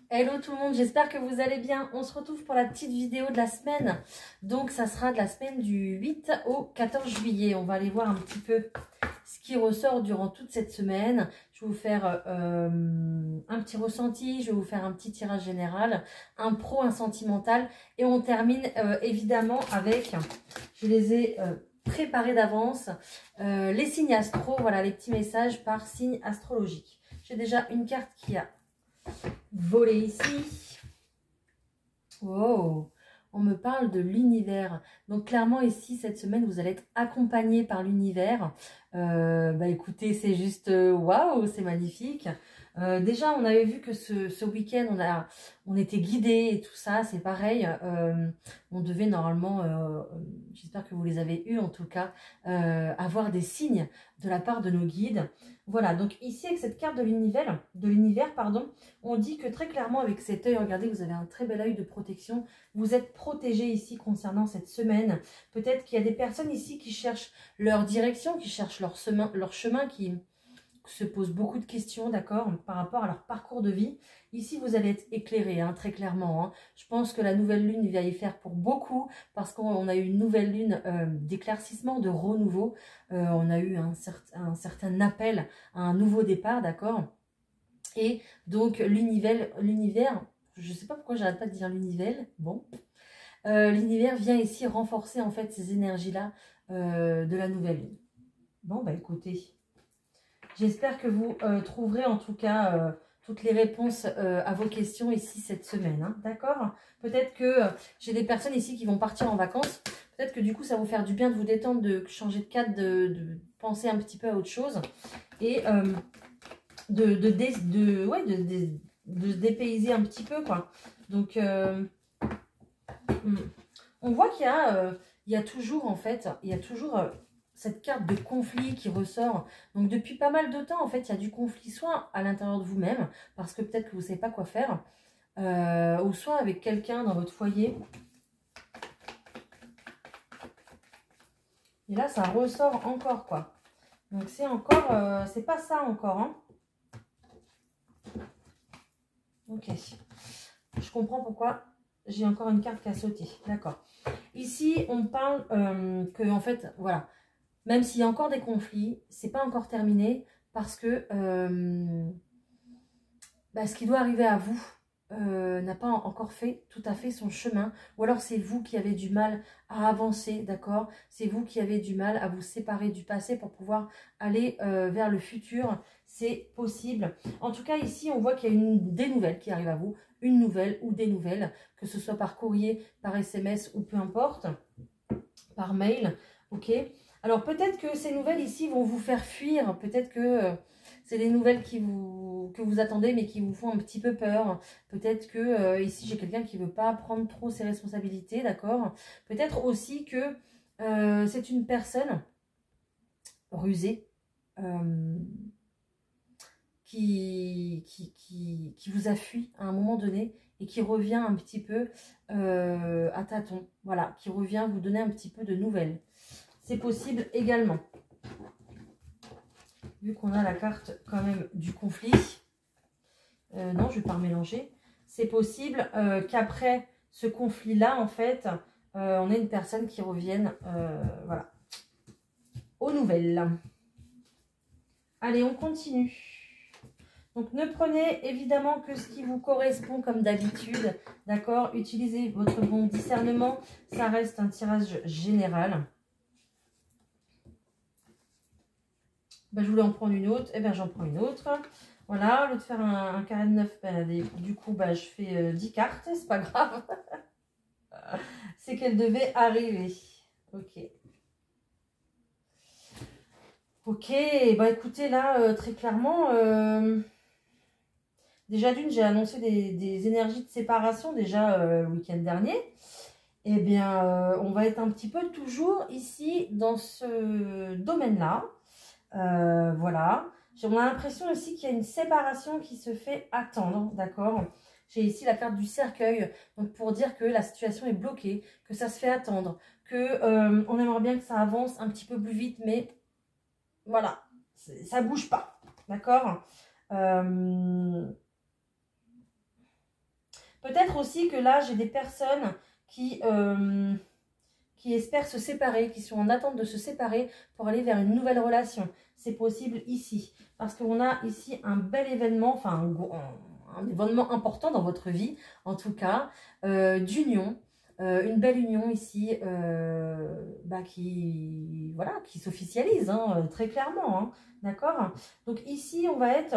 Hello tout le monde, j'espère que vous allez bien. On se retrouve pour la petite vidéo de la semaine. Donc ça sera de la semaine du 8 au 14 juillet. On va aller voir un petit peu ce qui ressort durant toute cette semaine. Je vais vous faire un petit ressenti, je vais vous faire un petit tirage général, un pro, un sentimental. Et on termine évidemment avec, je les ai préparés d'avance, les signes astro. Voilà les petits messages par signe astrologique. J'ai déjà une carte qui a volé ici. Wow, on me parle de l'univers. Donc clairement ici, cette semaine, vous allez être accompagné par l'univers. Écoutez, c'est juste waouh, c'est magnifique. Déjà, on avait vu que ce week-end, on était guidés et tout ça, c'est pareil. On devait normalement, j'espère que vous les avez eus en tout cas, avoir des signes de la part de nos guides. Voilà, donc ici avec cette carte de l'univers, pardon, on dit que très clairement avec cet œil, regardez, vous avez un très bel œil de protection. Vous êtes protégé ici concernant cette semaine. Peut-être qu'il y a des personnes ici qui cherchent leur direction, qui cherchent leur chemin, qui se posent beaucoup de questions, d'accord, par rapport à leur parcours de vie. Ici, vous allez être éclairé, hein, très clairement. Hein. Je pense que la nouvelle lune va y faire pour beaucoup, parce qu'on a eu une nouvelle lune d'éclaircissement, de renouveau. On a eu un certain appel à un nouveau départ, d'accord. Et donc, l'univers, je ne sais pas pourquoi j'arrête pas de dire l'univers, bon. L'univers vient ici renforcer, en fait, ces énergies-là de la nouvelle lune. Bon, bah écoutez, j'espère que vous trouverez en tout cas toutes les réponses à vos questions ici cette semaine. Hein, d'accord? Peut-être que j'ai des personnes ici qui vont partir en vacances. Peut-être que du coup, ça va vous faire du bien de vous détendre, de changer de cadre, de penser un petit peu à autre chose. Et de se dépayser un petit peu, quoi. Donc, on voit qu'il y a toujours, en fait, cette carte de conflit qui ressort. Donc, depuis pas mal de temps, en fait, il y a du conflit, soit à l'intérieur de vous-même, parce que peut-être que vous ne savez pas quoi faire, ou soit avec quelqu'un dans votre foyer. Et là, ça ressort encore, quoi. Donc, c'est encore, c'est pas ça encore, hein. Ok. Je comprends pourquoi j'ai encore une carte qui a sauté. D'accord. Ici, on parle que, en fait, voilà, même s'il y a encore des conflits, c'est pas encore terminé parce que ce qui doit arriver à vous n'a pas encore fait tout à fait son chemin. Ou alors c'est vous qui avez du mal à avancer, d'accord? C'est vous qui avez du mal à vous séparer du passé pour pouvoir aller vers le futur. C'est possible. En tout cas, ici, on voit qu'il y a des nouvelles qui arrivent à vous. Une nouvelle ou des nouvelles, que ce soit par courrier, par SMS ou peu importe, par mail, ok? Alors peut-être que ces nouvelles ici vont vous faire fuir, peut-être que c'est des nouvelles que vous attendez mais qui vous font un petit peu peur. Peut-être que ici j'ai quelqu'un qui ne veut pas prendre trop ses responsabilités, d'accord? Peut-être aussi que c'est une personne rusée qui vous a fui à un moment donné et qui revient un petit peu à tâtons, voilà, qui revient vous donner un petit peu de nouvelles. C'est possible également. Vu qu'on a la carte quand même du conflit. Non, je ne vais pas mélanger. C'est possible qu'après ce conflit-là, en fait, on ait une personne qui revienne voilà, aux nouvelles. Allez, on continue. Donc, ne prenez évidemment que ce qui vous correspond comme d'habitude. D'accord? Utilisez votre bon discernement. Ça reste un tirage général. Ben, je voulais en prendre une autre. Eh bien, j'en prends une autre. Voilà, au lieu de faire un carré de 9, du coup, je fais 10 cartes. C'est pas grave. C'est qu'elle devait arriver. Ok. Ok, bah écoutez, là, très clairement, déjà d'une, j'ai annoncé des énergies de séparation déjà le week-end dernier. Eh bien, on va être un petit peu toujours ici dans ce domaine-là. Voilà. On a l'impression aussi qu'il y a une séparation qui se fait attendre, d'accord? J'ai ici la carte du cercueil, donc pour dire que la situation est bloquée, que ça se fait attendre, que on aimerait bien que ça avance un petit peu plus vite, mais voilà, ça bouge pas, d'accord? Peut-être aussi que là, j'ai des personnes qui espèrent se séparer, qui sont en attente de se séparer pour aller vers une nouvelle relation. C'est possible ici. Parce qu'on a ici un bel événement, enfin un événement important dans votre vie, en tout cas, d'union. Une belle union ici qui s'officialise très clairement. D'accord? Donc ici, on va être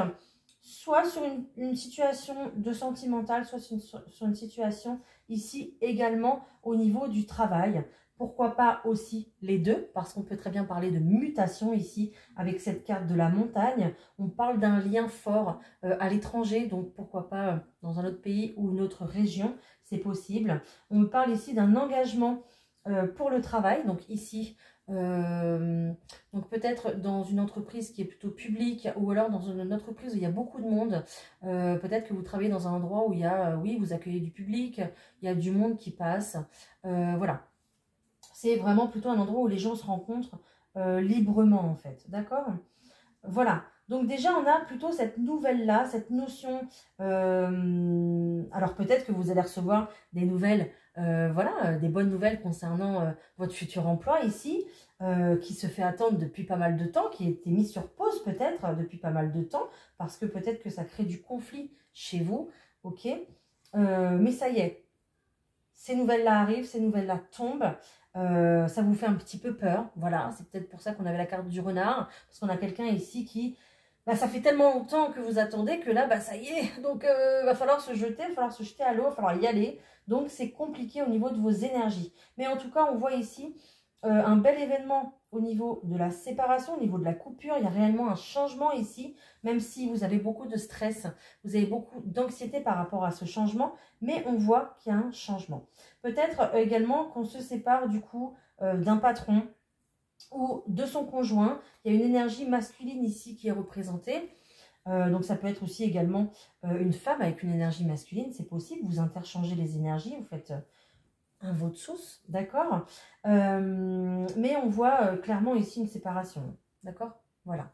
soit sur une situation de sentimentale, soit sur une situation ici également au niveau du travail. Pourquoi pas aussi les deux, parce qu'on peut très bien parler de mutation ici avec cette carte de la montagne. On parle d'un lien fort à l'étranger, donc pourquoi pas dans un autre pays ou une autre région, c'est possible. On parle ici d'un engagement pour le travail, donc ici, donc peut-être dans une entreprise qui est plutôt publique ou alors dans une entreprise où il y a beaucoup de monde. Peut-être que vous travaillez dans un endroit où il y a, oui, vous accueillez du public, il y a du monde qui passe. Voilà. C'est vraiment plutôt un endroit où les gens se rencontrent librement en fait. D'accord? Voilà. Donc déjà, on a plutôt cette nouvelle-là, cette notion. Alors peut-être que vous allez recevoir des nouvelles, des bonnes nouvelles concernant votre futur emploi ici, qui se fait attendre depuis pas mal de temps, qui a été mis sur pause peut-être depuis pas mal de temps, parce que peut-être que ça crée du conflit chez vous, ok? Mais ça y est, ces nouvelles-là arrivent, ces nouvelles-là tombent. Ça vous fait un petit peu peur, voilà, c'est peut-être pour ça qu'on avait la carte du renard, parce qu'on a quelqu'un ici qui, ça fait tellement longtemps que vous attendez que là, ça y est, donc va falloir se jeter, va falloir se jeter à l'eau, va falloir y aller, donc c'est compliqué au niveau de vos énergies. Mais en tout cas, on voit ici un bel événement au niveau de la séparation, au niveau de la coupure, il y a réellement un changement ici, même si vous avez beaucoup de stress, vous avez beaucoup d'anxiété par rapport à ce changement, mais on voit qu'il y a un changement. Peut-être également qu'on se sépare du coup d'un patron ou de son conjoint. Il y a une énergie masculine ici qui est représentée. Donc ça peut être aussi également une femme avec une énergie masculine, c'est possible. Vous interchangez les énergies, vous faites un veau de sauce, d'accord? Mais on voit clairement ici une séparation, d'accord? Voilà.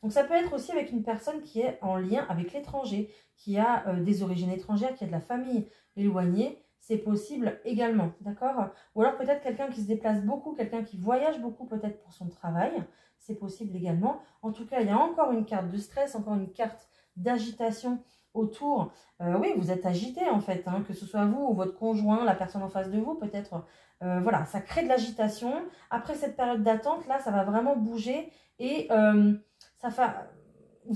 Donc ça peut être aussi avec une personne qui est en lien avec l'étranger, qui a des origines étrangères, qui a de la famille éloignée, c'est possible également, d'accord? Ou alors peut-être quelqu'un qui se déplace beaucoup, quelqu'un qui voyage beaucoup peut-être pour son travail, c'est possible également. En tout cas, il y a encore une carte de stress, encore une carte d'agitation autour. Oui, vous êtes agité en fait, que ce soit vous ou votre conjoint, la personne en face de vous, peut-être, voilà, ça crée de l'agitation. Après cette période d'attente, là, ça va vraiment bouger et vous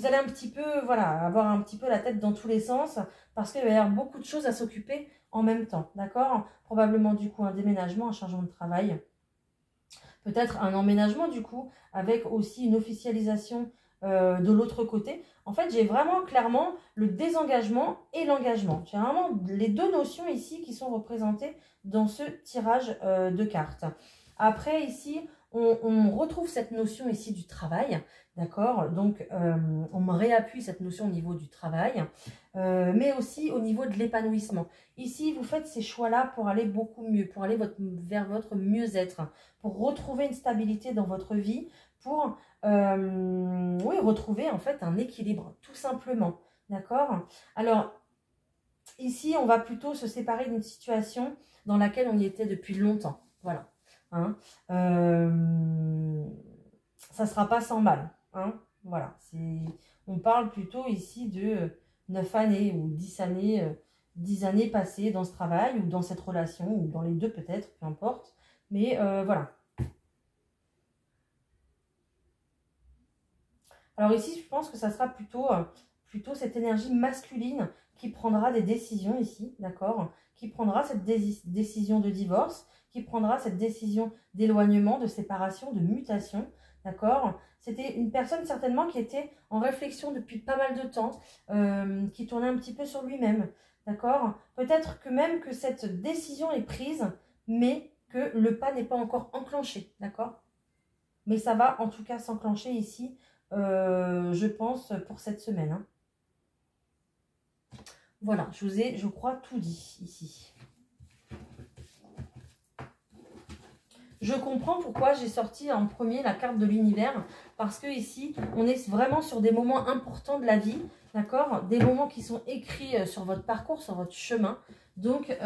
allez un petit peu, voilà, avoir un petit peu la tête dans tous les sens parce qu'il va y avoir beaucoup de choses à s'occuper en même temps, d'accord? Probablement du coup un déménagement, un changement de travail, peut-être un emménagement du coup, avec aussi une officialisation de l'autre côté. En fait, j'ai vraiment clairement le désengagement et l'engagement. J'ai vraiment les deux notions ici qui sont représentées dans ce tirage de cartes. Après ici, on retrouve cette notion ici du travail, d'accord? Donc, on me réappuie cette notion au niveau du travail, mais aussi au niveau de l'épanouissement. Ici, vous faites ces choix-là pour aller beaucoup mieux, pour aller vers votre mieux-être, pour retrouver une stabilité dans votre vie, pour oui, retrouver en fait un équilibre, tout simplement, d'accord? Alors, ici, on va plutôt se séparer d'une situation dans laquelle on y était depuis longtemps, voilà. Ça ne sera pas sans mal. Voilà. On parle plutôt ici de 9 années ou 10 années, 10 années passées dans ce travail ou dans cette relation ou dans les deux peut-être, peu importe. Mais voilà. Alors ici, je pense que ça sera plutôt cette énergie masculine qui prendra des décisions ici, d'accord? Qui prendra cette décision de divorce, qui prendra cette décision d'éloignement, de séparation, de mutation, d'accord? C'était une personne certainement qui était en réflexion depuis pas mal de temps, qui tournait un petit peu sur lui-même, d'accord? Peut-être que même que cette décision est prise, mais que le pas n'est pas encore enclenché, d'accord? Mais ça va en tout cas s'enclencher ici, je pense, pour cette semaine. Voilà, je vous ai, je crois, tout dit ici. Je comprends pourquoi j'ai sorti en premier la carte de l'univers, parce que ici, on est vraiment sur des moments importants de la vie d'accord? Des moments qui sont écrits sur votre parcours, sur votre chemin. Donc,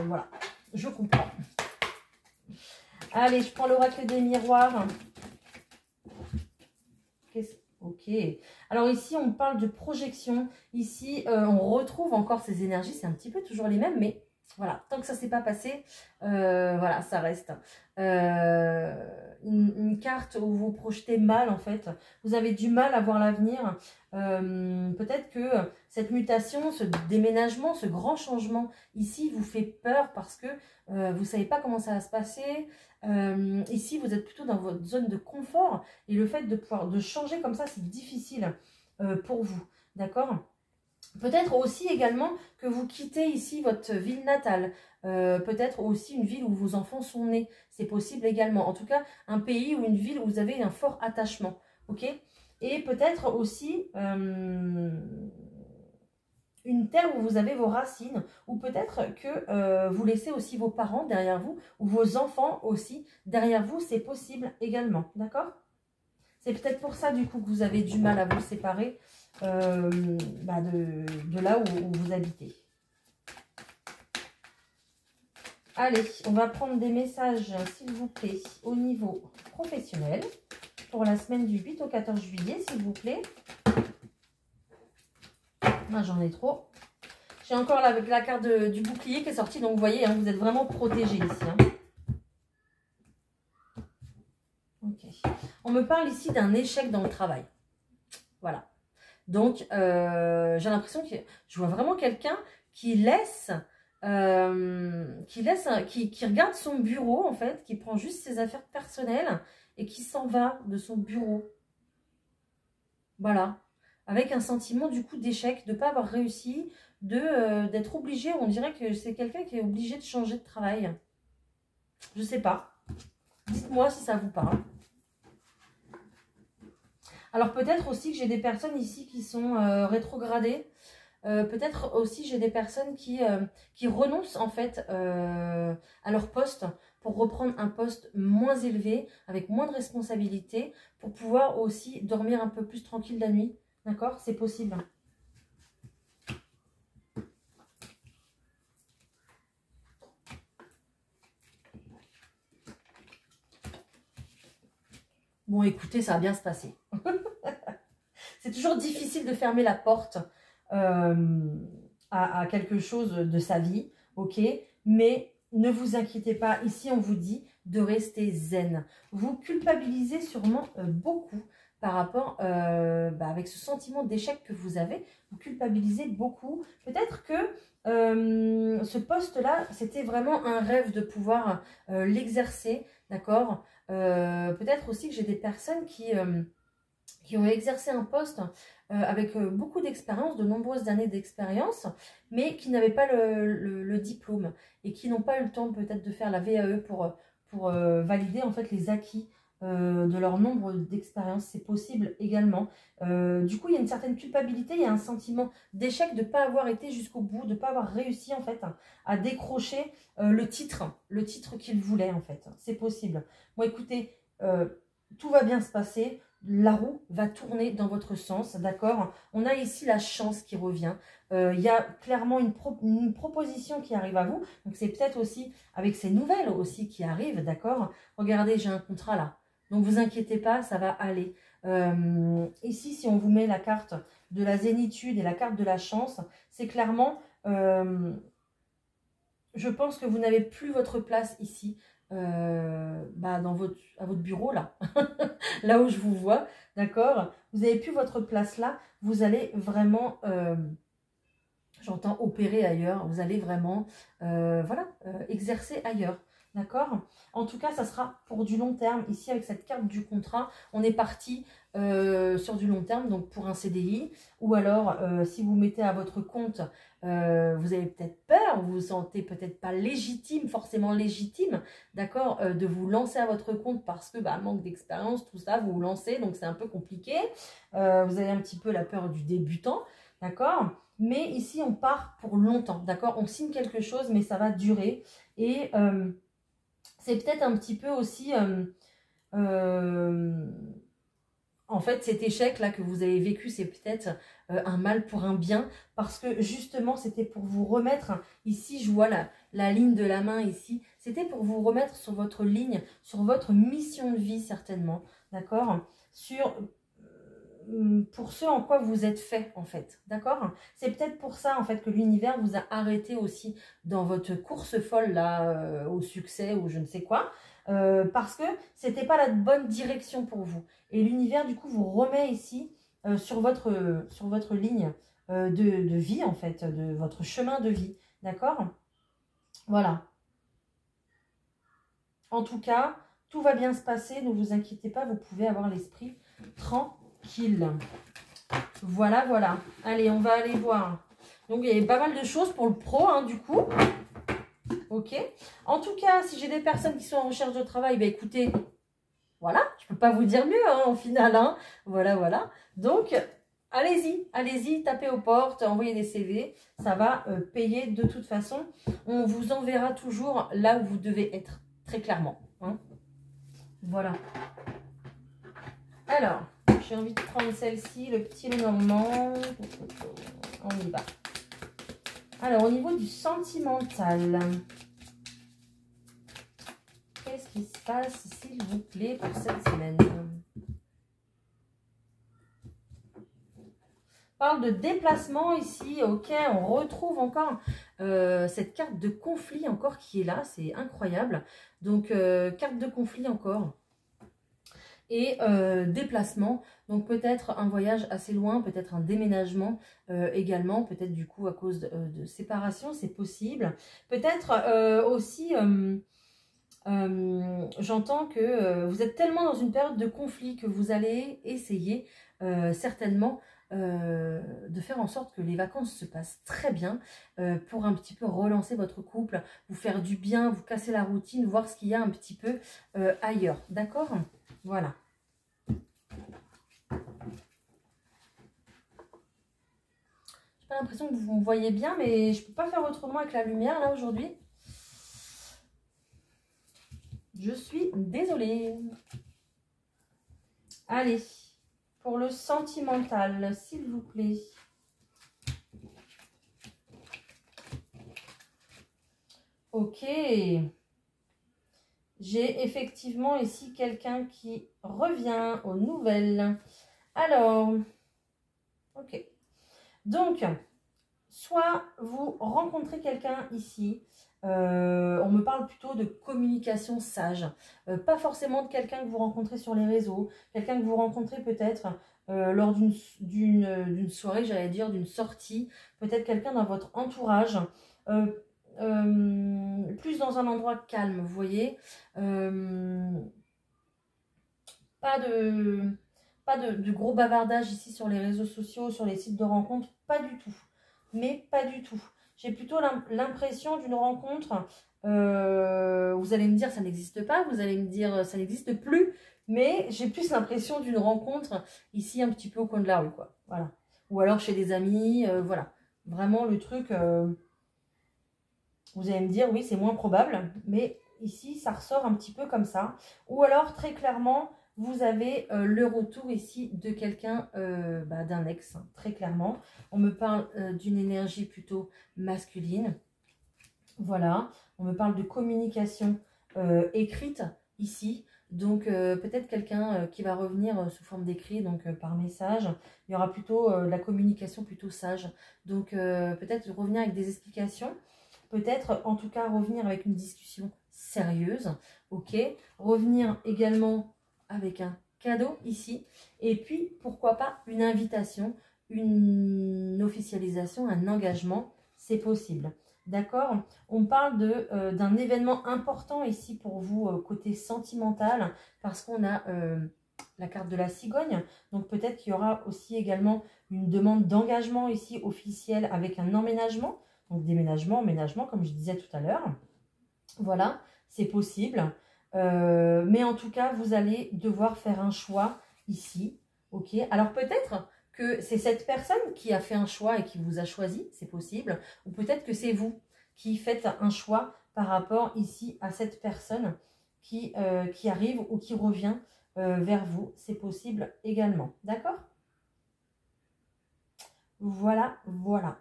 voilà, je comprends. Allez, je prends l'oracle des miroirs. Ok. Alors ici, on parle de projection. Ici, on retrouve encore ces énergies. C'est un petit peu toujours les mêmes, mais voilà, tant que ça ne s'est pas passé, voilà, ça reste. Une carte où vous projetez mal, en fait. Vous avez du mal à voir l'avenir. Peut-être que cette mutation, ce déménagement, ce grand changement ici vous fait peur parce que vous ne savez pas comment ça va se passer. Ici, vous êtes plutôt dans votre zone de confort et le fait de changer comme ça, c'est difficile pour vous, d'accord? Peut-être aussi également que vous quittez ici votre ville natale, peut-être aussi une ville où vos enfants sont nés, c'est possible également. En tout cas, un pays ou une ville où vous avez un fort attachement, ok? Et peut-être aussi une terre où vous avez vos racines, ou peut-être que vous laissez aussi vos parents derrière vous, ou vos enfants aussi derrière vous, c'est possible également, d'accord? C'est peut-être pour ça du coup que vous avez du mal à vous séparer de là où vous habitez. Allez, on va prendre des messages, s'il vous plaît, au niveau professionnel, pour la semaine du 8 au 14 juillet, s'il vous plaît. Ah, j'en ai trop. J'ai encore la carte du bouclier qui est sortie, donc vous voyez, hein, vous êtes vraiment protégé ici. Hein. Ok. On me parle ici d'un échec dans le travail. Voilà. Donc, j'ai l'impression que je vois vraiment quelqu'un qui regarde son bureau, en fait, qui prend juste ses affaires personnelles et qui s'en va de son bureau. Voilà. Avec un sentiment, du coup, d'échec, de ne pas avoir réussi, d'être obligé, on dirait que c'est quelqu'un qui est obligé de changer de travail. Je ne sais pas. Dites-moi si ça vous parle. Alors peut-être aussi que j'ai des personnes ici qui sont rétrogradées. Peut-être aussi j'ai des personnes qui renoncent en fait à leur poste pour reprendre un poste moins élevé, avec moins de responsabilités, pour pouvoir aussi dormir un peu plus tranquille la nuit. D'accord? C'est possible. Bon, écoutez, ça va bien se passer. C'est toujours difficile de fermer la porte à quelque chose de sa vie, ok? Mais ne vous inquiétez pas, ici on vous dit de rester zen. Vous culpabilisez sûrement beaucoup par rapport avec ce sentiment d'échec que vous avez. Vous culpabilisez beaucoup. Peut-être que ce poste-là, c'était vraiment un rêve de pouvoir l'exercer, d'accord? Peut-être aussi que j'ai des personnes qui ont exercé un poste avec beaucoup d'expérience, de nombreuses années d'expérience, mais qui n'avaient pas le diplôme et qui n'ont pas eu le temps peut-être de faire la VAE pour valider en fait les acquis de leur nombre d'expériences. C'est possible également. Du coup, il y a une certaine culpabilité, il y a un sentiment d'échec de ne pas avoir été jusqu'au bout, de ne pas avoir réussi en fait à décrocher le titre qu'ils voulaient en fait. C'est possible. Bon, écoutez, tout va bien se passer. La roue va tourner dans votre sens, d'accord? On a ici la chance qui revient. Il y a clairement une proposition qui arrive à vous. Donc, c'est peut-être aussi avec ces nouvelles aussi qui arrivent, d'accord? Regardez, j'ai un contrat là. Donc, vous inquiétez pas, ça va aller. Ici, si on vous met la carte de la zénitude et la carte de la chance, c'est clairement... je pense que vous n'avez plus votre place ici. À votre bureau là, là où je vous vois, d'accord? Vous n'avez plus votre place là, vous allez vraiment, j'entends opérer ailleurs, vous allez vraiment, exercer ailleurs, d'accord? En tout cas, ça sera pour du long terme. Ici, avec cette carte du contrat, on est parti sur du long terme, donc pour un CDI, ou alors, si vous mettez à votre compte, vous avez peut-être peur, vous vous sentez peut-être pas forcément légitime, d'accord, de vous lancer à votre compte parce que manque d'expérience, tout ça, vous vous lancez, donc c'est un peu compliqué. Vous avez un petit peu la peur du débutant, d'accord? Mais ici, on part pour longtemps, d'accord? On signe quelque chose, mais ça va durer. Et c'est peut-être un petit peu aussi en fait, cet échec-là que vous avez vécu, c'est peut-être un mal pour un bien, parce que justement, c'était pour vous remettre, ici, je vois la ligne de la main ici, c'était pour vous remettre sur votre ligne, sur votre mission de vie, certainement, d'accord? Pour ce en quoi vous êtes fait, en fait, d'accord? C'est peut-être pour ça, en fait, que l'univers vous a arrêté aussi dans votre course folle, là, au succès ou je ne sais quoi, parce que c'était pas la bonne direction pour vous. Et l'univers, du coup, vous remet ici sur votre ligne de vie, en fait, de votre chemin de vie. D'accord? Voilà. En tout cas, tout va bien se passer. Ne vous inquiétez pas, vous pouvez avoir l'esprit tranquille. Voilà, voilà. Allez, on va aller voir. Donc, il y a pas mal de choses pour le pro, hein, du coup. Ok. En tout cas, si j'ai des personnes qui sont en recherche de travail, bah, écoutez... Voilà, je ne peux pas vous dire mieux hein, au final. Hein. Voilà, voilà. Donc, allez-y, tapez aux portes, envoyez des CV. Ça va payer de toute façon. On vous enverra toujours là où vous devez être, très clairement. Hein. Voilà. Alors, j'ai envie de prendre celle-ci, le petit Lenormand. On y va. Alors, au niveau du sentimental... Qu'est-ce qui se passe, s'il vous plaît, pour cette semaine? On parle de déplacement ici. Ok, on retrouve encore cette carte de conflit encore qui est là. C'est incroyable. Donc, carte de conflit encore. Et déplacement. Donc, peut-être un voyage assez loin, peut-être un déménagement également. Peut-être du coup à cause de séparation, c'est possible. Peut-être aussi... j'entends que vous êtes tellement dans une période de conflit que vous allez essayer certainement de faire en sorte que les vacances se passent très bien pour un petit peu relancer votre couple, vous faire du bien, vous casser la routine, voir ce qu'il y a un petit peu ailleurs. D'accord? Voilà. J'ai pas l'impression que vous me voyez bien, mais je peux pas faire autrement avec la lumière là aujourd'hui. Je suis désolée. Allez, pour le sentimental, s'il vous plaît. Ok. J'ai effectivement ici quelqu'un qui revient aux nouvelles. Alors, ok. Donc, soit vous rencontrez quelqu'un ici, on me parle plutôt de communication sage, pas forcément de quelqu'un que vous rencontrez sur les réseaux, quelqu'un que vous rencontrez peut-être lors d'une soirée, j'allais dire, d'une sortie, peut-être quelqu'un dans votre entourage, plus dans un endroit calme, vous voyez, pas de gros bavardage ici sur les réseaux sociaux, sur les sites de rencontres, pas du tout. Mais pas du tout. J'ai plutôt l'impression d'une rencontre, vous allez me dire ça n'existe pas, vous allez me dire ça n'existe plus, mais j'ai plus l'impression d'une rencontre ici un petit peu au coin de la rue, quoi. Voilà. Ou alors chez des amis, voilà. Vraiment le truc, vous allez me dire oui c'est moins probable, mais ici ça ressort un petit peu comme ça. Ou alors très clairement, vous avez le retour ici de quelqu'un, d'un ex, hein, très clairement. On me parle d'une énergie plutôt masculine. Voilà, on me parle de communication écrite ici. Donc peut-être quelqu'un qui va revenir sous forme d'écrit, donc par message. Il y aura plutôt la communication plutôt sage. Donc peut-être revenir avec des explications. Peut-être en tout cas revenir avec une discussion sérieuse. Ok, revenir également avec un cadeau ici, et puis pourquoi pas une invitation, une officialisation, un engagement, c'est possible. D'accord? On parle d'un événement important ici pour vous côté sentimental, parce qu'on a la carte de la cigogne, donc peut-être qu'il y aura aussi également une demande d'engagement ici officielle avec un emménagement, donc déménagement, emménagement comme je disais tout à l'heure. Voilà, c'est possible. Mais en tout cas, vous allez devoir faire un choix ici. Ok. Alors peut-être que c'est cette personne qui a fait un choix et qui vous a choisi, c'est possible. Ou peut-être que c'est vous qui faites un choix par rapport ici à cette personne qui arrive ou qui revient vers vous. C'est possible également. D'accord? Voilà, voilà.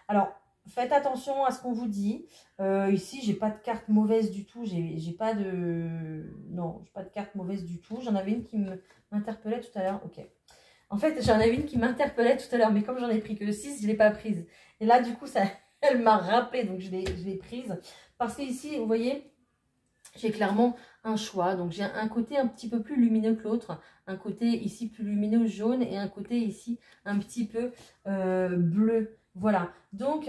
Alors, faites attention à ce qu'on vous dit. Ici, j'ai pas de carte mauvaise du tout. J'ai pas de... Non, j'ai pas de carte mauvaise du tout. J'en avais une qui m'interpellait tout à l'heure. Ok. En fait, j'en avais une qui m'interpellait tout à l'heure, mais comme j'en ai pris que 6, je ne l'ai pas prise. Et là, du coup, ça, elle m'a rappelé, donc je l'ai prise. Parce que ici, vous voyez, j'ai clairement un choix. Donc, j'ai un côté un petit peu plus lumineux que l'autre. Un côté ici plus lumineux jaune et un côté ici un petit peu bleu. Voilà. Donc,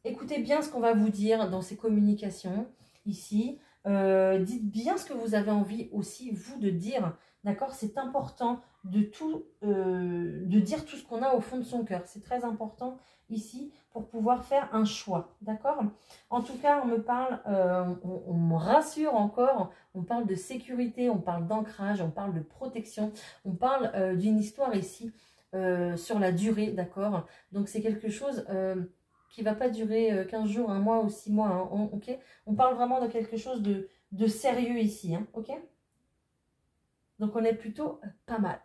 écoutez bien ce qu'on va vous dire dans ces communications ici. Dites bien ce que vous avez envie aussi, vous, de dire. D'accord? C'est important de dire tout ce qu'on a au fond de son cœur. C'est très important ici pour pouvoir faire un choix. D'accord? En tout cas, on me parle, on me rassure encore, on parle de sécurité, on parle d'ancrage, on parle de protection, on parle d'une histoire ici sur la durée, d'accord? Donc, c'est quelque chose qui ne va pas durer 15 jours, un mois ou 6 mois, hein, ok? On parle vraiment de quelque chose de sérieux ici, hein, ok? Donc, on est plutôt pas mal.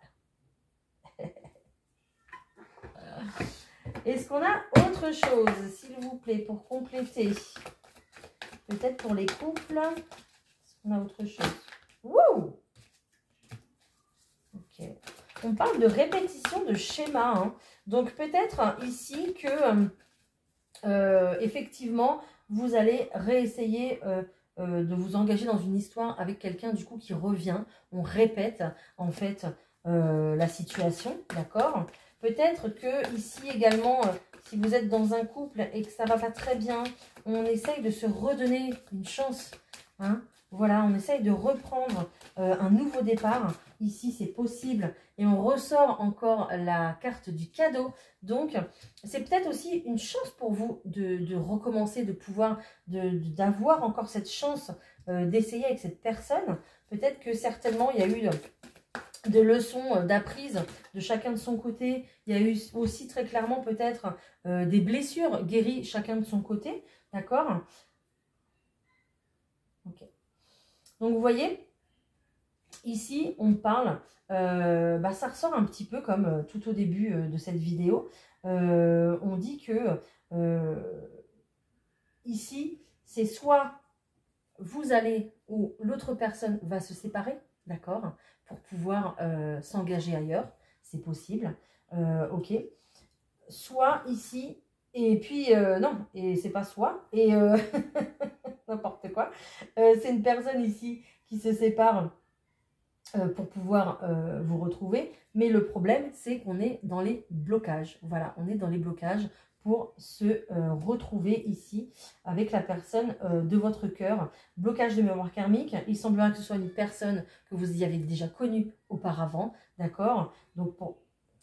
Est-ce qu'on a autre chose, s'il vous plaît, pour compléter? Peut-être pour les couples. Est-ce qu'on a autre chose? Wouh! Ok. On parle de répétition de schéma. Hein. Donc, peut-être ici que, effectivement, vous allez réessayer de vous engager dans une histoire avec quelqu'un, du coup, qui revient. On répète, en fait, la situation, d'accord? Peut-être que ici également, si vous êtes dans un couple et que ça ne va pas très bien, on essaye de se redonner une chance. Hein? Voilà, on essaye de reprendre un nouveau départ. Ici, c'est possible. Et on ressort encore la carte du cadeau. Donc, c'est peut-être aussi une chance pour vous de recommencer, de pouvoir, d'avoir encore cette chance d'essayer avec cette personne. Peut-être que certainement, il y a eu de leçons d'apprise de chacun de son côté. Il y a eu aussi très clairement peut-être des blessures guéries chacun de son côté. D'accord? Ok. Donc, vous voyez, ici, on parle, ça ressort un petit peu comme tout au début de cette vidéo. On dit que ici, c'est soit vous allez ou l'autre personne va se séparer, d'accord, pour pouvoir s'engager ailleurs, c'est possible, ok. Soit ici, et puis non, et c'est pas soit, et n'importe quoi, c'est une personne ici qui se sépare pour pouvoir vous retrouver, mais le problème c'est qu'on est dans les blocages, voilà, on est dans les blocages pour se retrouver ici avec la personne de votre cœur. Blocage de mémoire karmique, il semblerait que ce soit une personne que vous y avez déjà connue auparavant, d'accord, donc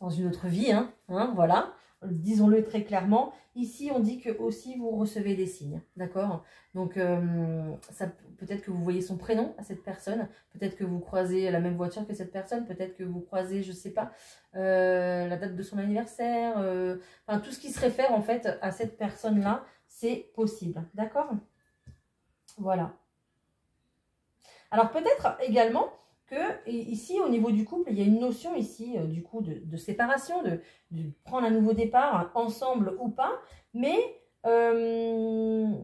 dans une autre vie, hein, voilà, disons-le très clairement. Ici, on dit que aussi vous recevez des signes, d'accord? Donc, peut-être que vous voyez son prénom à cette personne, peut-être que vous croisez la même voiture que cette personne, peut-être que vous croisez, je ne sais pas, la date de son anniversaire, enfin, tout ce qui se réfère en fait à cette personne-là, c'est possible, d'accord? Voilà. Alors, peut-être également que ici, au niveau du couple, il y a une notion ici, du coup, de séparation, de prendre un nouveau départ, ensemble ou pas, mais on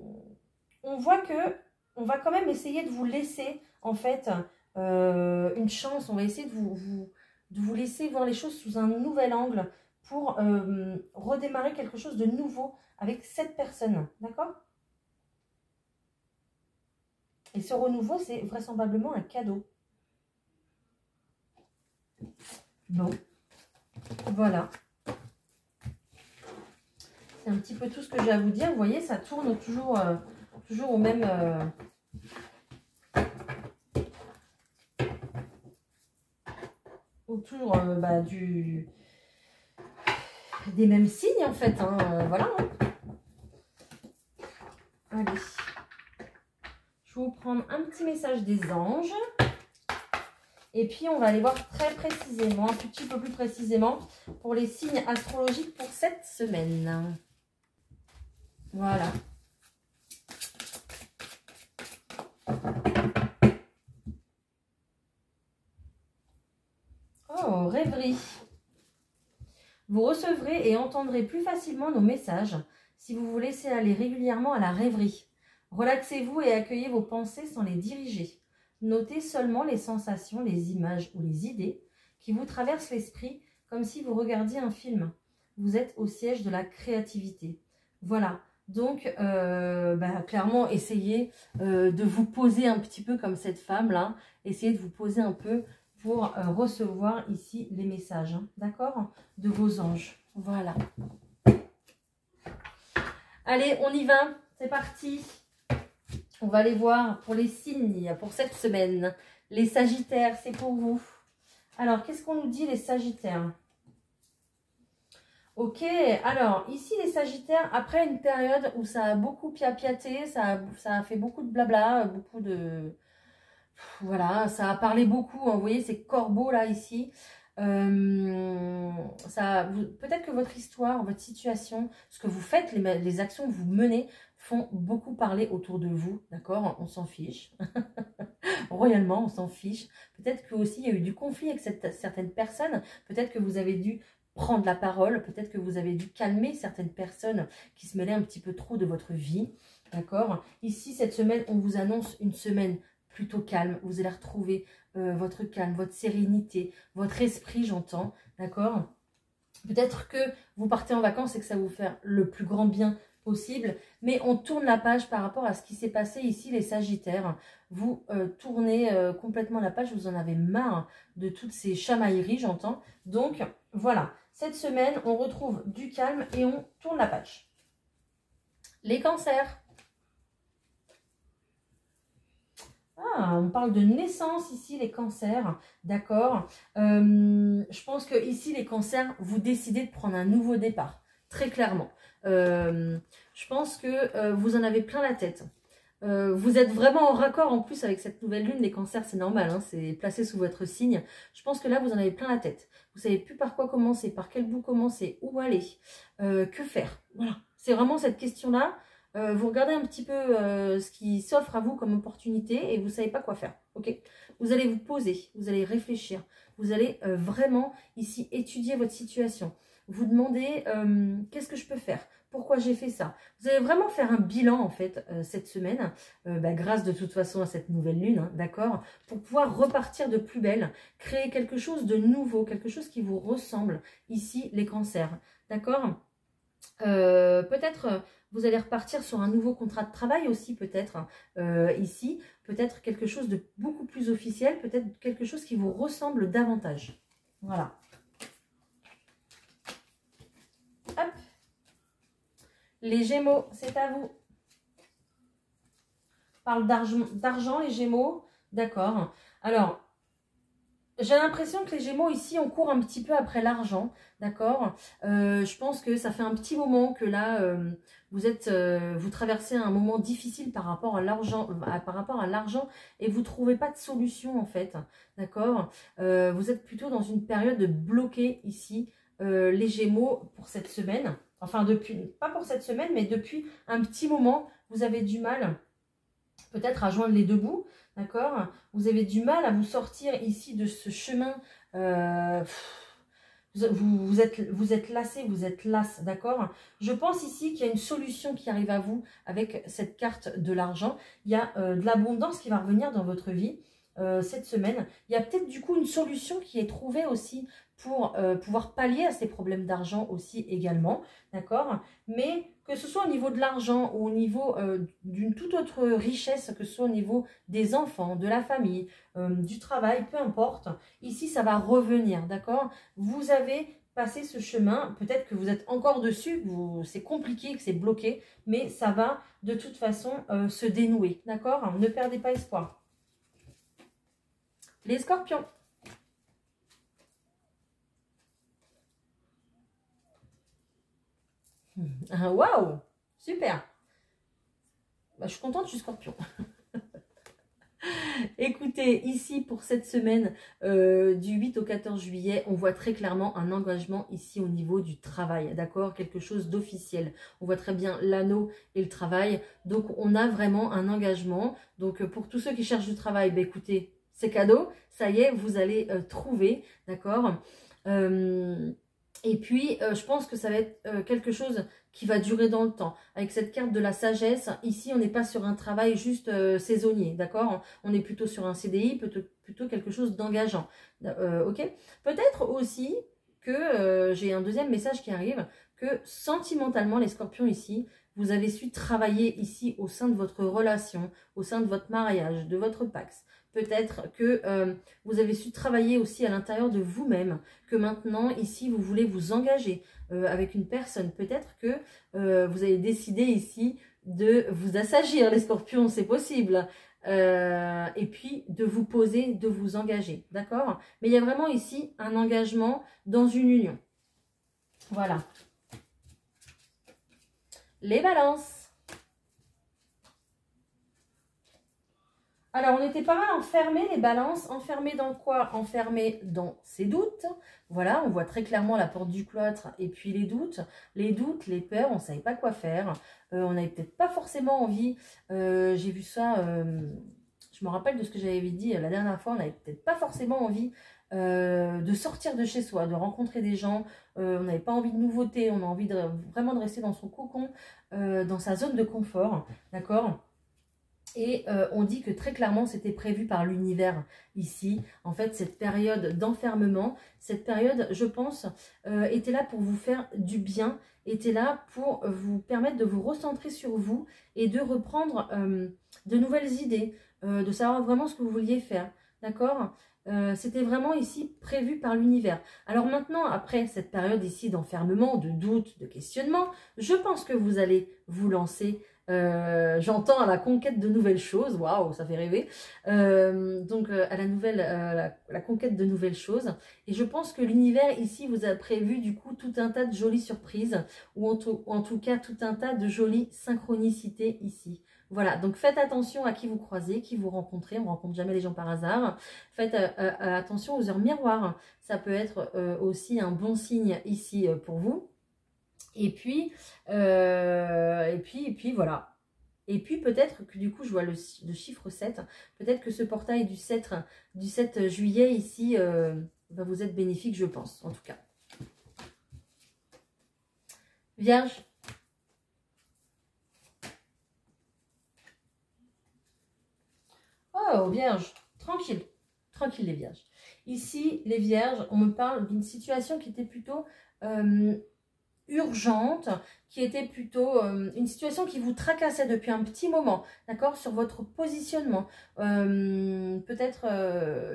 voit que on va quand même essayer de vous laisser, en fait, une chance. On va essayer de vous laisser voir les choses sous un nouvel angle pour redémarrer quelque chose de nouveau avec cette personne, d'accord? Et ce renouveau, c'est vraisemblablement un cadeau. Bon, voilà. C'est un petit peu tout ce que j'ai à vous dire. Vous voyez, ça tourne toujours au même... autour des mêmes signes, en fait. Hein, voilà. Hein. Allez. Je vais vous prendre un petit message des anges. Et puis, on va aller voir très précisément, un petit peu plus précisément, pour les signes astrologiques pour cette semaine. Voilà. rêverie. Vous recevrez et entendrez plus facilement nos messages si vous vous laissez aller régulièrement à la rêverie. Relaxez-vous et accueillez vos pensées sans les diriger. Notez seulement les sensations, les images ou les idées qui vous traversent l'esprit comme si vous regardiez un film. Vous êtes au siège de la créativité. Voilà, donc clairement, essayez de vous poser un petit peu comme cette femme-là. Essayez de vous poser un peu pour recevoir ici les messages, hein, d'accord, de vos anges. Voilà. Allez, on y va, c'est parti. On va aller voir pour les signes, pour cette semaine. Les Sagittaires, c'est pour vous. Alors, qu'est-ce qu'on nous dit les Sagittaires? Ok, alors, ici les Sagittaires, après une période où ça a beaucoup piapiaté, ça a fait beaucoup de blabla, beaucoup de... Voilà, ça a parlé beaucoup, hein, vous voyez ces corbeaux là ici. Peut-être que votre histoire, votre situation, ce que vous faites, les actions que vous menez font beaucoup parler autour de vous, d'accord? On s'en fiche. Royalement, on s'en fiche. Peut-être que aussi il y a eu du conflit avec certaines personnes. Peut-être que vous avez dû prendre la parole. Peut-être que vous avez dû calmer certaines personnes qui se mêlaient un petit peu trop de votre vie, d'accord? Ici, cette semaine, on vous annonce une semaine plutôt calme. Vous allez retrouver votre calme, votre sérénité, votre esprit, j'entends, d'accord? Peut-être que vous partez en vacances et que ça va vous faire le plus grand bien possible, mais on tourne la page par rapport à ce qui s'est passé ici, les Sagittaires. Vous tournez complètement la page, vous en avez marre de toutes ces chamailleries, j'entends. Donc, voilà, cette semaine, on retrouve du calme et on tourne la page. Les Cancers. Ah, on parle de naissance ici, les Cancers, d'accord. Je pense que ici, les Cancers, vous décidez de prendre un nouveau départ, très clairement. Je pense que vous en avez plein la tête. Vous êtes vraiment en raccord en plus avec cette nouvelle lune, les Cancers, c'est normal, hein, c'est placé sous votre signe. Je pense que là, vous en avez plein la tête. Vous savez plus par quoi commencer, par quel bout commencer, où aller, que faire. Voilà, c'est vraiment cette question-là. Vous regardez un petit peu ce qui s'offre à vous comme opportunité et vous ne savez pas quoi faire. Ok, vous allez vous poser, vous allez réfléchir, vous allez vraiment ici étudier votre situation. Vous demandez qu'est-ce que je peux faire, pourquoi j'ai fait ça. Vous allez vraiment faire un bilan en fait cette semaine, grâce de toute façon à cette nouvelle lune, hein, d'accord, pour pouvoir repartir de plus belle, créer quelque chose de nouveau, quelque chose qui vous ressemble ici les Cancers, d'accord. Peut-être vous allez repartir sur un nouveau contrat de travail aussi peut-être ici, peut-être quelque chose de beaucoup plus officiel, peut-être quelque chose qui vous ressemble davantage. Voilà. Hop. Les Gémeaux, c'est à vous. On parle d'argent, les Gémeaux, d'accord. Alors, j'ai l'impression que les Gémeaux ici, on court un petit peu après l'argent, d'accord. Je pense que ça fait un petit moment que là, vous traversez un moment difficile par rapport à l'argent, et vous ne trouvez pas de solution en fait, d'accord. Vous êtes plutôt dans une période de bloqué ici, les Gémeaux pour cette semaine. Enfin, pas pour cette semaine, mais depuis un petit moment, vous avez du mal peut-être à joindre les deux bouts. D'accord, vous avez du mal à vous sortir ici de ce chemin. Vous êtes lassé, vous êtes lasse, d'accord. Je pense ici qu'il y a une solution qui arrive à vous avec cette carte de l'argent. Il y a de l'abondance qui va revenir dans votre vie cette semaine. Il y a peut-être du coup une solution qui est trouvée aussi pour pouvoir pallier à ces problèmes d'argent aussi également, d'accord. Mais que ce soit au niveau de l'argent ou au niveau d'une toute autre richesse, que ce soit au niveau des enfants, de la famille, du travail, peu importe, ici ça va revenir, d'accord. Vous avez passé ce chemin, peut-être que vous êtes encore dessus, c'est compliqué, que c'est bloqué, mais ça va de toute façon se dénouer, d'accord. Ne perdez pas espoir. Les Scorpions. Waouh, super. Je suis contente, je suis Scorpion. Écoutez, ici pour cette semaine du 8 au 14 juillet, on voit très clairement un engagement ici au niveau du travail, d'accord, quelque chose d'officiel. On voit très bien l'anneau et le travail, donc on a vraiment un engagement. Donc pour tous ceux qui cherchent du travail, écoutez, c'est cadeau, ça y est, vous allez trouver, d'accord. Et puis, je pense que ça va être quelque chose qui va durer dans le temps. Avec cette carte de la sagesse, ici, on n'est pas sur un travail juste saisonnier, d'accord? On est plutôt sur un CDI, plutôt quelque chose d'engageant, ok? Peut-être aussi que j'ai un deuxième message qui arrive, que sentimentalement, les scorpions ici, vous avez su travailler ici au sein de votre relation, au sein de votre mariage, de votre pax. Peut-être que vous avez su travailler aussi à l'intérieur de vous-même, que maintenant, ici, vous voulez vous engager avec une personne. Peut-être que vous avez décidé ici de vous assagir, les scorpions, c'est possible. Et puis, de vous poser, de vous engager, d'accord? Mais il y a vraiment ici un engagement dans une union. Voilà. Les balances. Alors, on était pas mal enfermés, les balances. Enfermés dans quoi? Enfermés dans ses doutes. Voilà, on voit très clairement la porte du cloître et puis les doutes. Les doutes, les peurs, on ne savait pas quoi faire. On n'avait peut-être pas forcément envie. J'ai vu ça, je me rappelle de ce que j'avais dit la dernière fois. On n'avait peut-être pas forcément envie de sortir de chez soi, de rencontrer des gens. On n'avait pas envie de nouveautés. On a envie vraiment de rester dans son cocon, dans sa zone de confort. D'accord ? Et on dit que très clairement, c'était prévu par l'univers ici. En fait, cette période d'enfermement, cette période, je pense, était là pour vous faire du bien, était là pour vous permettre de vous recentrer sur vous et de reprendre de nouvelles idées, de savoir vraiment ce que vous vouliez faire. D'accord ? C'était vraiment ici prévu par l'univers. Alors maintenant, après cette période ici d'enfermement, de doute, de questionnement, je pense que vous allez vous lancer. J'entends à la conquête de nouvelles choses, waouh, ça fait rêver. Donc à la conquête de nouvelles choses. Et je pense que l'univers ici vous a prévu du coup tout un tas de jolies surprises, ou en tout cas tout un tas de jolies synchronicités ici. Voilà, donc faites attention à qui vous croisez, qui vous rencontrez. On ne rencontre jamais les gens par hasard. Faites attention aux heures miroirs. Ça peut être aussi un bon signe ici pour vous. Et puis voilà. Et puis peut-être que du coup, je vois le chiffre 7. Peut-être que ce portail du 7 juillet ici va vous être bénéfique, je pense, en tout cas. Vierge. Oh, Vierge. Tranquille. Tranquille, les Vierges. Ici, les Vierges, on me parle d'une situation qui était plutôt urgente, qui était plutôt une situation qui vous tracassait depuis un petit moment, d'accord, sur votre positionnement. Peut-être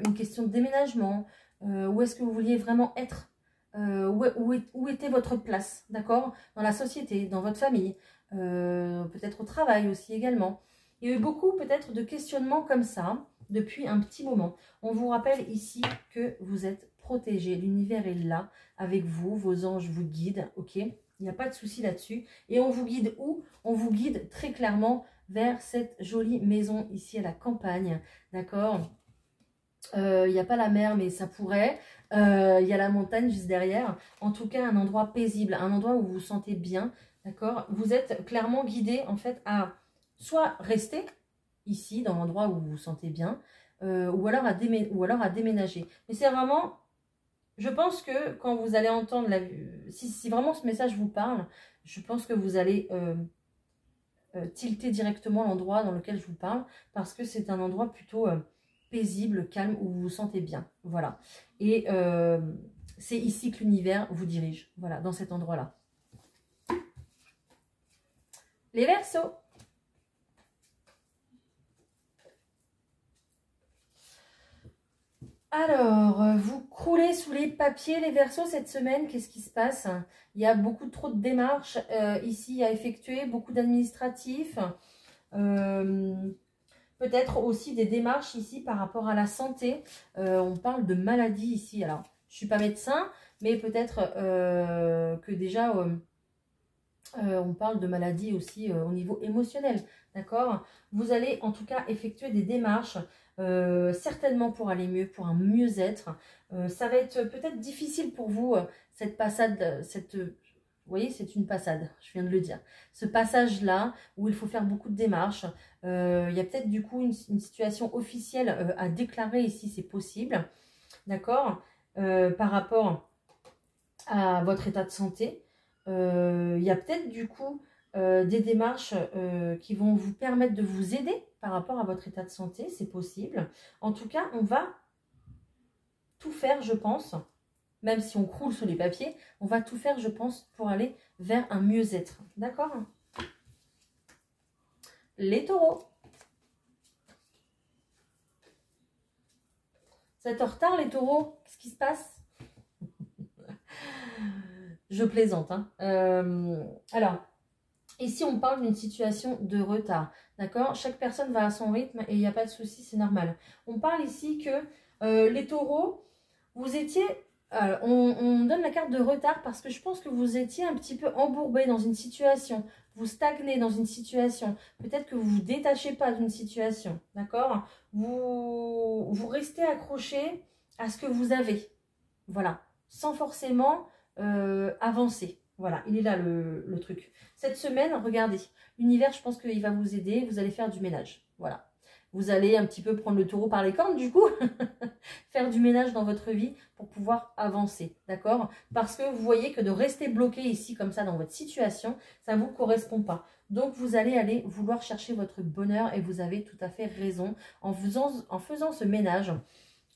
une question de déménagement, où est-ce que vous vouliez vraiment être, où était votre place, d'accord, dans la société, dans votre famille, peut-être au travail aussi également. Il y a eu beaucoup peut-être de questionnements comme ça, depuis un petit moment. On vous rappelle ici que vous êtes protégé. L'univers est là avec vous. Vos anges vous guident. Ok, il n'y a pas de souci là-dessus. Et on vous guide où? On vous guide très clairement vers cette jolie maison ici à la campagne. D'accord? Il n'y a pas la mer, mais ça pourrait. Il y a la montagne juste derrière. En tout cas, un endroit paisible. Un endroit où vous vous sentez bien. D'accord? Vous êtes clairement guidé en fait à soit rester ici, dans l'endroit où vous vous sentez bien, ou alors à déménager. Mais c'est vraiment, je pense que quand vous allez entendre, si vraiment ce message vous parle, je pense que vous allez tilter directement l'endroit dans lequel je vous parle, parce que c'est un endroit plutôt paisible, calme, où vous vous sentez bien. Voilà. Et c'est ici que l'univers vous dirige. Voilà, dans cet endroit-là. Les Verseaux. Alors, vous croulez sous les papiers, les Verseaux, cette semaine. Qu'est-ce qui se passe? Il y a beaucoup trop de démarches ici à effectuer, beaucoup d'administratifs. Peut-être aussi des démarches ici par rapport à la santé. On parle de maladie ici. Alors, je ne suis pas médecin, mais peut-être que déjà, on parle de maladie aussi au niveau émotionnel. D'accord? Vous allez en tout cas effectuer des démarches. Certainement pour aller mieux, pour un mieux-être. Ça va être peut-être difficile pour vous, cette passade, vous voyez, c'est une passade, je viens de le dire. Ce passage-là, où il faut faire beaucoup de démarches, il y a peut-être du coup une situation officielle à déclarer ici, c'est possible, d'accord, par rapport à votre état de santé. Il y a peut-être du coup des démarches qui vont vous permettre de vous aider par rapport à votre état de santé, c'est possible. En tout cas, on va tout faire, je pense, même si on croule sous les papiers, on va tout faire, je pense, pour aller vers un mieux-être. D'accord? Les taureaux. Vous êtes en retard, les taureaux? Qu'est-ce qui se passe? Je plaisante. Hein. Alors, ici, on parle d'une situation de retard. D'accord? Chaque personne va à son rythme et il n'y a pas de souci, c'est normal. On parle ici que les taureaux, vous étiez... on donne la carte de retard parce que je pense que vous étiez un petit peu embourbé dans une situation. Vous stagnez dans une situation. Peut-être que vous ne vous détachez pas d'une situation. D'accord? Vous restez accroché à ce que vous avez. Voilà. Sans forcément avancer. Voilà, il est là le truc. Cette semaine, regardez, l'univers, je pense qu'il va vous aider. Vous allez faire du ménage. Voilà. Vous allez un petit peu prendre le taureau par les cornes, du coup. Faire du ménage dans votre vie pour pouvoir avancer. D'accord? Parce que vous voyez que de rester bloqué ici, comme ça, dans votre situation, ça ne vous correspond pas. Donc, vous allez aller vouloir chercher votre bonheur et vous avez tout à fait raison. En faisant ce ménage,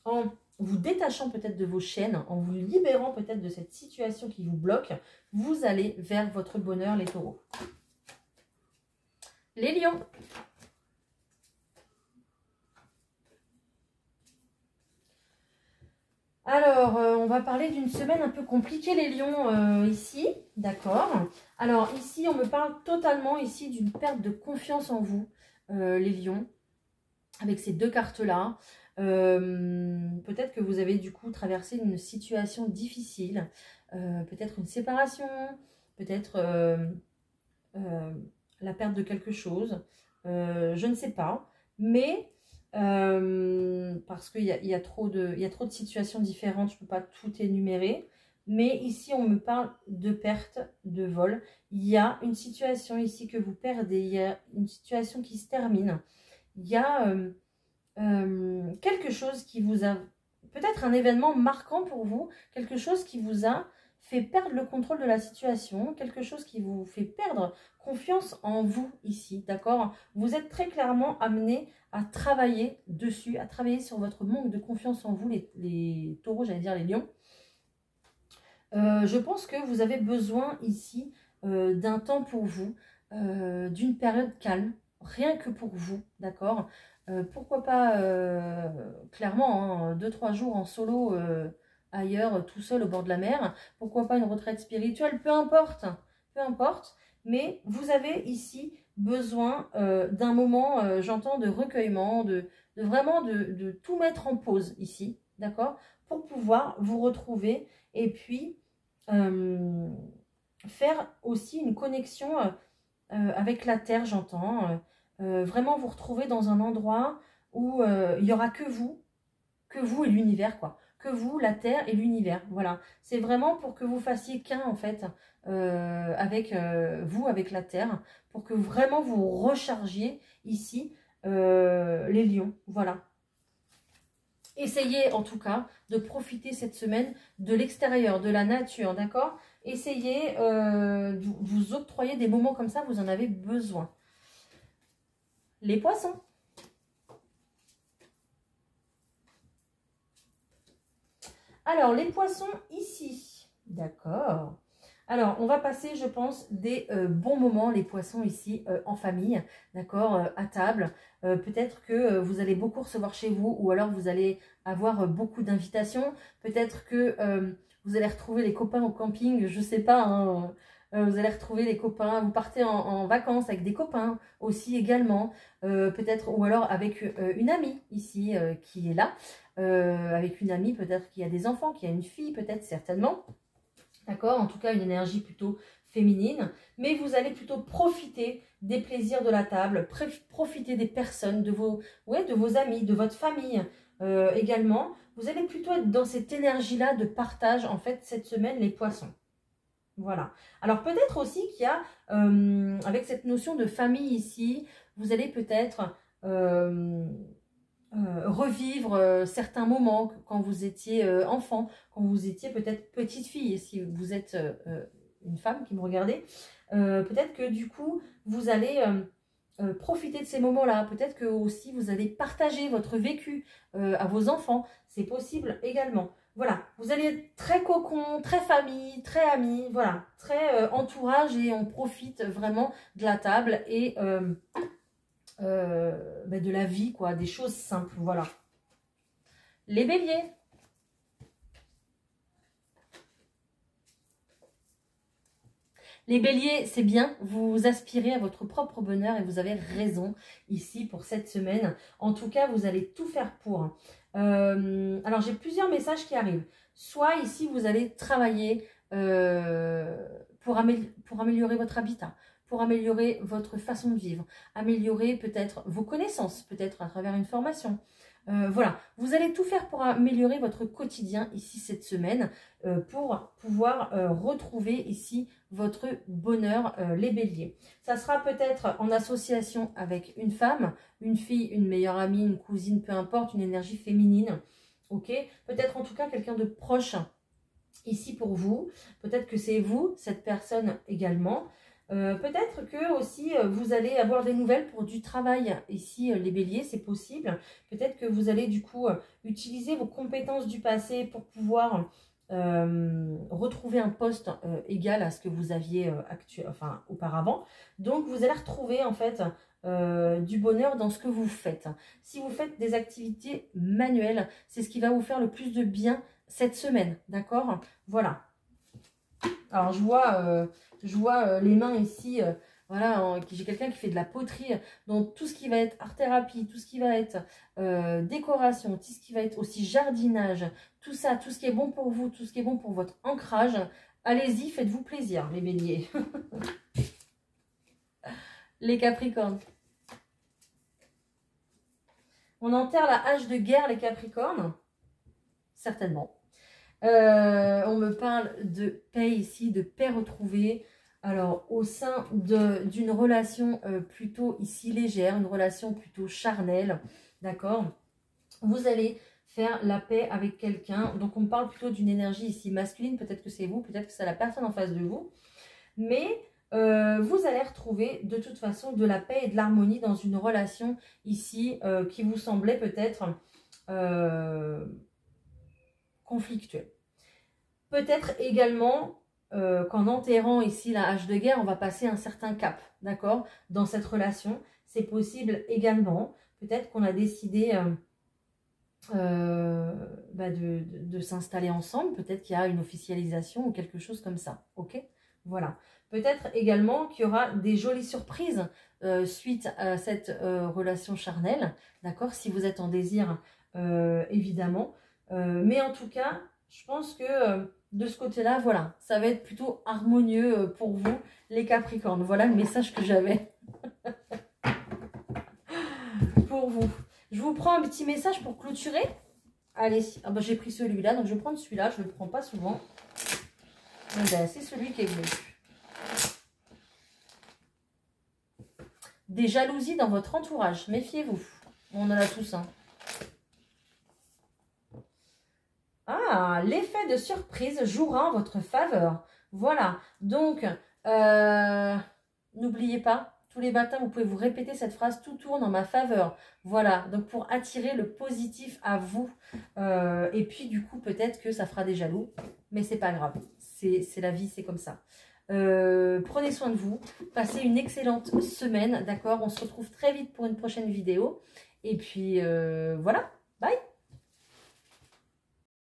en vous détachant peut-être de vos chaînes, en vous libérant peut-être de cette situation qui vous bloque, vous allez vers votre bonheur, les taureaux. Les lions. Alors, on va parler d'une semaine un peu compliquée, les lions, ici. D'accord. Alors, ici, on me parle totalement ici d'une perte de confiance en vous, les lions, avec ces deux cartes-là. Peut-être que vous avez du coup traversé une situation difficile, peut-être une séparation, peut-être la perte de quelque chose, je ne sais pas, mais parce qu'il y a trop de situations différentes, je ne peux pas tout énumérer, mais ici on me parle de perte, de vol. Il y a une situation ici que vous perdez, il y a une situation qui se termine, il y a quelque chose qui vous a, peut-être un événement marquant pour vous, quelque chose qui vous a fait perdre le contrôle de la situation, quelque chose qui vous fait perdre confiance en vous ici, d'accord? Vous êtes très clairement amené à travailler dessus, à travailler sur votre manque de confiance en vous, les taureaux, j'allais dire les lions. Je pense que vous avez besoin ici d'un temps pour vous, d'une période calme, rien que pour vous, d'accord? Pourquoi pas, clairement, 2-3 jours en solo ailleurs, tout seul au bord de la mer. Pourquoi pas une retraite spirituelle, peu importe, mais vous avez ici besoin d'un moment, j'entends, de recueillement, vraiment de tout mettre en pause ici, d'accord? Pour pouvoir vous retrouver et puis faire aussi une connexion avec la terre, j'entends. Vraiment vous retrouver dans un endroit où il n'y aura que vous et l'univers, quoi. Que vous, la terre et l'univers. Voilà. C'est vraiment pour que vous fassiez qu'un, en fait, avec vous, avec la terre, pour que vraiment vous rechargiez ici les lions. Voilà. Essayez en tout cas de profiter cette semaine de l'extérieur, de la nature, d'accord? Essayez de vous octroyer des moments comme ça, vous en avez besoin. Les poissons. Alors, les poissons ici, d'accord. Alors, on va passer, je pense, des bons moments, les poissons ici, en famille, d'accord, à table. Peut-être que vous allez beaucoup recevoir chez vous ou alors vous allez avoir beaucoup d'invitations. Peut-être que vous allez retrouver les copains au camping, je ne sais pas, hein, vous allez retrouver les copains, vous partez en vacances avec des copains aussi également. Peut-être, ou alors avec une amie ici qui est là. Avec une amie, peut-être qu'il y a des enfants, qu'il y a une fille, peut-être, certainement. D'accord? En tout cas, une énergie plutôt féminine. Mais vous allez plutôt profiter des plaisirs de la table, profiter des personnes, de vos amis, de votre famille également. Vous allez plutôt être dans cette énergie-là de partage, en fait, cette semaine, les poissons. Voilà. Alors, peut-être aussi qu'il y a, avec cette notion de famille ici, vous allez peut-être revivre certains moments quand vous étiez enfant, quand vous étiez peut-être petite fille, si vous êtes une femme qui me regardait, peut-être que du coup, vous allez profiter de ces moments-là. Peut-être que aussi, vous allez partager votre vécu à vos enfants. C'est possible également. Voilà, vous allez être très cocon, très famille, très amis, voilà, très entourage et on profite vraiment de la table et de la vie, quoi, des choses simples, voilà. Les béliers. Les béliers, c'est bien, vous aspirez à votre propre bonheur et vous avez raison ici pour cette semaine. En tout cas, vous allez tout faire pour. Alors, j'ai plusieurs messages qui arrivent. Soit ici, vous allez travailler pour améliorer votre habitat, pour améliorer votre façon de vivre, améliorer peut-être vos connaissances, peut-être à travers une formation. Voilà, vous allez tout faire pour améliorer votre quotidien ici cette semaine, pour pouvoir retrouver ici votre bonheur, les béliers. Ça sera peut-être en association avec une femme, une fille, une meilleure amie, une cousine, peu importe, une énergie féminine. Ok, peut-être en tout cas quelqu'un de proche ici pour vous. Peut-être que c'est vous, cette personne également. Peut-être que aussi vous allez avoir des nouvelles pour du travail ici, les béliers, c'est possible. Peut-être que vous allez du coup utiliser vos compétences du passé pour pouvoir retrouver un poste égal à ce que vous aviez auparavant. Donc vous allez retrouver en fait du bonheur dans ce que vous faites. Si vous faites des activités manuelles, c'est ce qui va vous faire le plus de bien cette semaine, d'accord? Voilà. Alors je vois les mains ici, voilà, j'ai quelqu'un qui fait de la poterie, donc tout ce qui va être art-thérapie, tout ce qui va être décoration, tout ce qui va être aussi jardinage, tout ça, tout ce qui est bon pour vous, tout ce qui est bon pour votre ancrage, allez-y, faites-vous plaisir les béliers. Les capricornes. On enterre la hache de guerre les capricornes? Certainement. On me parle de paix ici, de paix retrouvée. Alors, au sein d'une relation plutôt ici légère, une relation plutôt charnelle, d'accord? Vous allez faire la paix avec quelqu'un. Donc, on me parle plutôt d'une énergie ici masculine. Peut-être que c'est vous, peut-être que c'est la personne en face de vous. Mais vous allez retrouver de toute façon de la paix et de l'harmonie dans une relation ici qui vous semblait peut-être conflictuelle. Peut-être également qu'en enterrant ici la hache de guerre, on va passer un certain cap, d'accord, dans cette relation. C'est possible également. Peut-être qu'on a décidé de s'installer ensemble. Peut-être qu'il y a une officialisation ou quelque chose comme ça, ok? Voilà. Peut-être également qu'il y aura des jolies surprises suite à cette relation charnelle, d'accord, si vous êtes en désir, évidemment. Mais en tout cas, je pense que de ce côté-là, voilà, ça va être plutôt harmonieux pour vous, les Capricornes. Voilà le message que j'avais pour vous. Je vous prends un petit message pour clôturer. Allez, j'ai pris celui-là, donc je vais prendre celui-là. Je ne le prends pas souvent. C'est celui qui est venu. Des jalousies dans votre entourage. Méfiez-vous. On en a tous, hein. Ah, l'effet de surprise jouera en votre faveur. Voilà. Donc, n'oubliez pas, tous les matins, vous pouvez vous répéter cette phrase, tout tourne en ma faveur. Voilà. Donc, pour attirer le positif à vous. Et puis, du coup, peut-être que ça fera des jaloux. Mais c'est pas grave. C'est la vie, c'est comme ça. Prenez soin de vous. Passez une excellente semaine. D'accord? On se retrouve très vite pour une prochaine vidéo. Et puis, voilà. Bye!